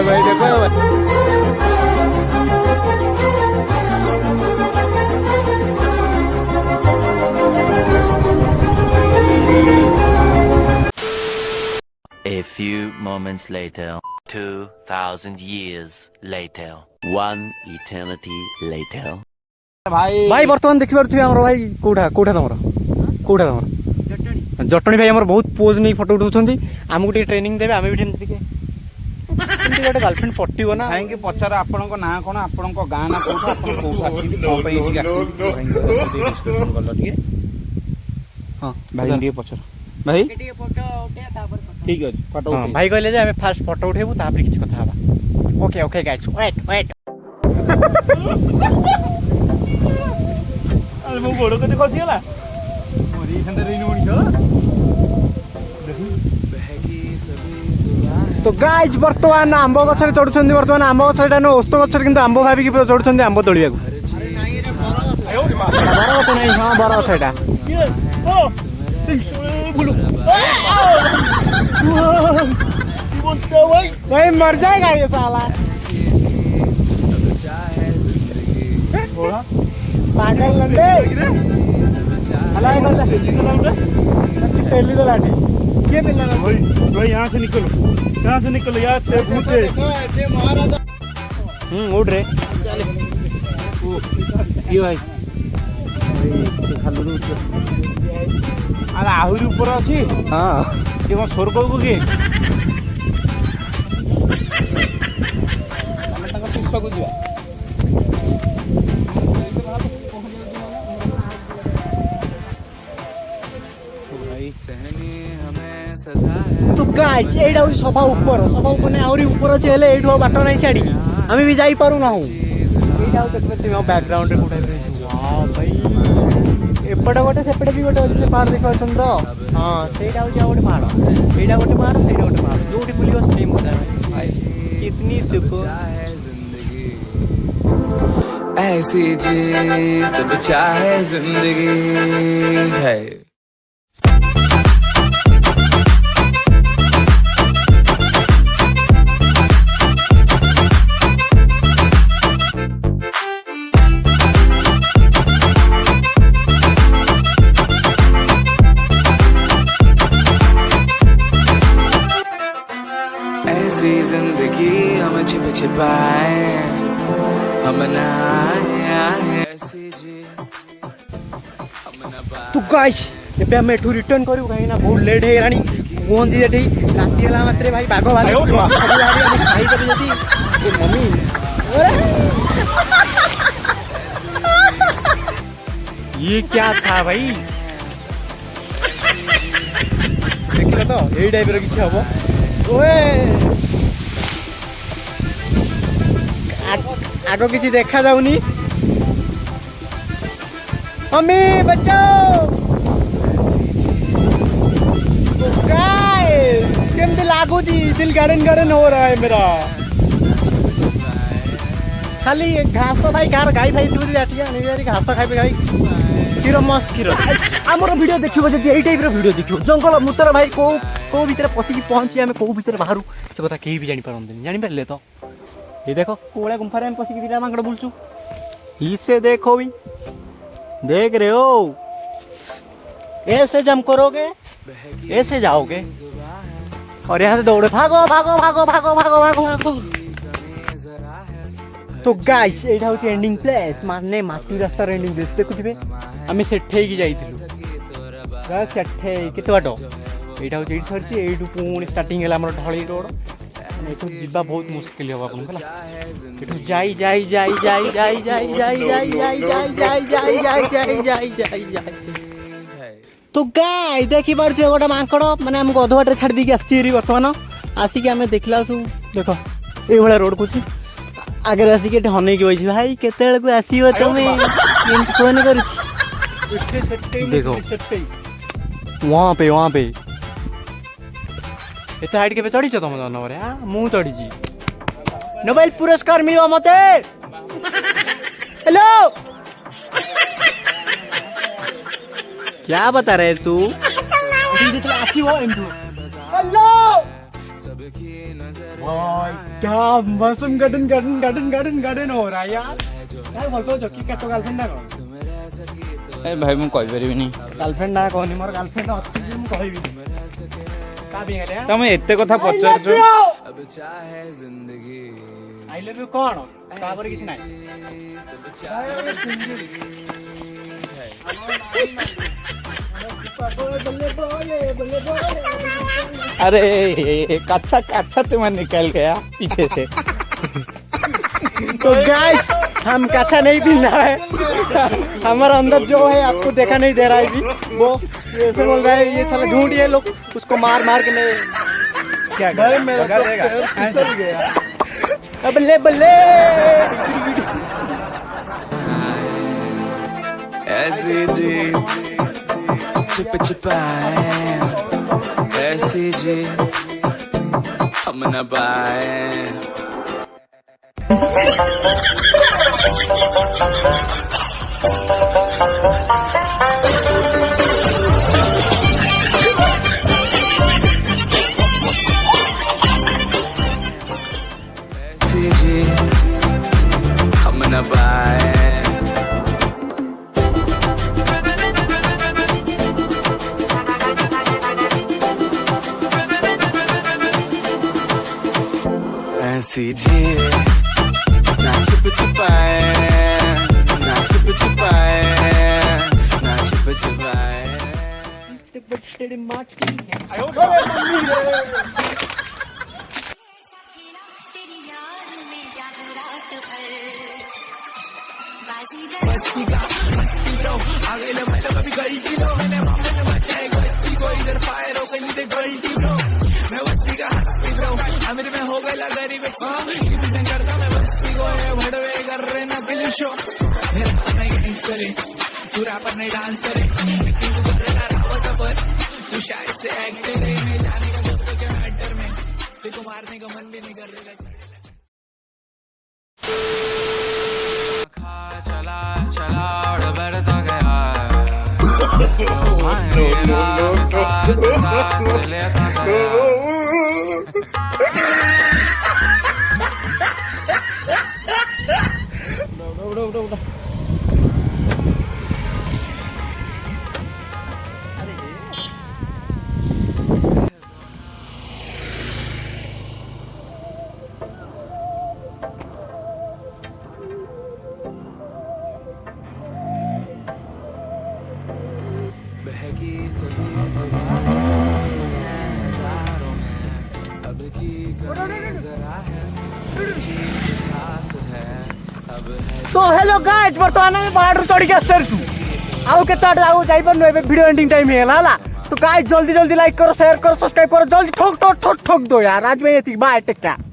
भाई देखो A few moments later, 2,000 years later, one eternity later. भाई बर्तमान देखि पारथि हमर भाई कोठा तमर जटणी भाई हमर बहुत पोज नहीं फोटो उठाउछंती हमकु टे ट्रेनिंग देबे आमे भी टेन टिके एंती गोटे गर्लफ्रेंड पट्टिबो ना भाई के पचार आपनको ना कोन आपनको गां ना कोठा आपन कोठा आसी को पई टिके डिस्कशन करलो टिके हां भाई टिके पचार भाई टिके फोटो उठे तापर ठीक अछि फोटो उठे भाई कहले जे हमें फास्ट फोटो उठेबू तापर किछ कथा हबा ओके गाइस वेट अरे मो गोड़ कते खसी गेला मोरी खंदे रेनी मणिस तो गाइस वर्तमान आंब गछरे चढ़ुछंदी वर्तमान आंब गछटा न ओस्त गछरे किंतु आंब भाबी कि चढ़ुछंदी आंब तोड़ियाकू अरे नाही एटा बरा गछ नाही हां बरा गछ एटा ओ बुलु भाई मर जाएगा ये साला पागल लंडे हला इधर पहली तो लाठी ये मिलना ना भाई यहाँ से निकलो यार से भूते उड़ रे ये भाई खालू अरे आहुरी ऊपर अच्छी हाँ ये कौन स्वर्ग को किए शिष्य को जा तो गाइस एडा सभा ऊपर ने आउरी ऊपर अछि हेले एठो बाटो नै छाडी हामी भी जाई पारु ना हूं एडा देखबे तुम बैकग्राउंड रे कोठा हां भाई एपटे गोटे सेपटे भी गोटे अछि पहाड़ देखा छन तो हां सेडा हो जा गोटे पहाड़ एडा गोटे पहाड़ सेडा गोटे पहाड़ जोटी बुलियो स्ट्रीम होता है भाई कितनी सुकून ऐसी जीत चाहे जिंदगी है ऐसी जिंदगी हम छिप छिपाए हम तो गाइस एबे हम एठू रिटर्न करू काहे ना बहुत लेट हे रानी पहुंची जेठी राती हला मात्रे भाई बाघ भाई खाई देबे जदी ए मम्मी ये क्या था भाई देखिला तो एई टाइप रो किछ हबो ओए आगो किसी देखा जाऊनी मम्मी बचाओ केमती लागू जी दिल गार्डन हो रहा है मेरा खाली घास भाई गार गाई भाई दूध जाती घास खाइबे भाई क्षीर मस्त क्षीर आमर वीडियो देखिबो जदी एई टाइप रो वीडियो देखिबो जंगल मुतर भाई को भीतर पसिकी पहुंची आमे को भीतर बाहरु से कथा केही भी जानि पारंदिनी जानि पारले तो ये देखो कोड़ा गुंफा में पसी दिला मांगड़ बुलचू इसे देखो भी देख रहे हो ऐसे जम करोगे ऐसे जाओगे और यहाँ से दौड़े भागो भागो भागो भागो भागो भागो भागो तो गाइस एटा होची एंडिंग प्लेस माने माटी रास्ता एंडिंग प्लेस देखुथिबे आमे सेठे की जाईथिलु गाइस सेठे केते बाटो एटा होची एडी सरची एडू पुणी स्टार्टिंग हला हमर ढळी रोड एठू जीवा बहुत मुश्किल होबा आपन कला एठू जाई जाई जाई जाई जाई जाई जाई जाई जाई जाई जाई जाई जाई जाई जाई जाई तो गाइस देखि बार जे गोटा मांकड़ माने हम गधवाटे छाड़ दी के आसी री वर्तमान आसी के हमें देखला सु देखो ए भला रोड कुछ आगे आसी के हने के होई भाई केतेल को आसीबो तमे इन फोन करछि इठे सेठे देखो वहां पे एते हाइट के पे चढ़ी छ तुम जानवर हां मु चढ़ी छी नोबेल पुरस्कार मिलो मते हेलो क्या बता रहे तू जितला आसी हो इनटू हेलो भाई क्या मौसम garden garden garden garden garden हो रहा है यार यार बोलतो जकी का तो गर्लफ्रेंड ना कौन ए भाई ମୁଁ କହିପାରିବିନି गर्लफ्रेंड ना कौन मोर गर्लफ्रेंड ଅଛି ମୁଁ କହିବି का भी है ତମେ ଏତେ କଥା ପଚାରୁଛ अब चाहे जिंदगी आई लव यू कौन तापर किछ नाही अरे कच्चा कच्चा तुम्हें निकल गया पीछे से तो गाइस हम कच्चा नहीं पीना है हमारा अंदर जो है आपको देखा नहीं दे रहा है भी वो ऐसे बोल रहा है ये साला झूठ ये लोग उसको मार मार के नहीं क्या कर मेरा फिसल गया बल्ले बल्ले ऐसी जी छिप छिपाए ऐसी जी हम न पाए ऐसी जी हम न पाए ऐसी जी ना छिप छिपाए ना छिप छिपाए ना छिप छिपाए तेरे माटी है अमीर में हो गया गरीब करता मैं बस्ती को है भड़वे कर रहे ना बिल शो नहीं करे पूरा पर नहीं डांस करे तू कर रहा राव सफर तू शायद से एक्टिंग नहीं जाने का दोस्तों के मैटर में तेरे को मारने का मन भी नहीं कर रहा चला चला और बढ़ता गया सांस लेता गया बहकी सभी हजारों में अब की कमी जरा है चीज खास है अब है तो हेलो गाइस बर्तमान में बाहर तोड़ के आसतरछु आउ के तड आउ जाई पर नो वीडियो एंडिंग टाइम हेला हला तो गाइस जल्दी जल्दी लाइक करो शेयर करो सब्सक्राइब करो जल्दी ठोक ठोक ठोक ठोक दो यार आज में ये बाय टेक केयर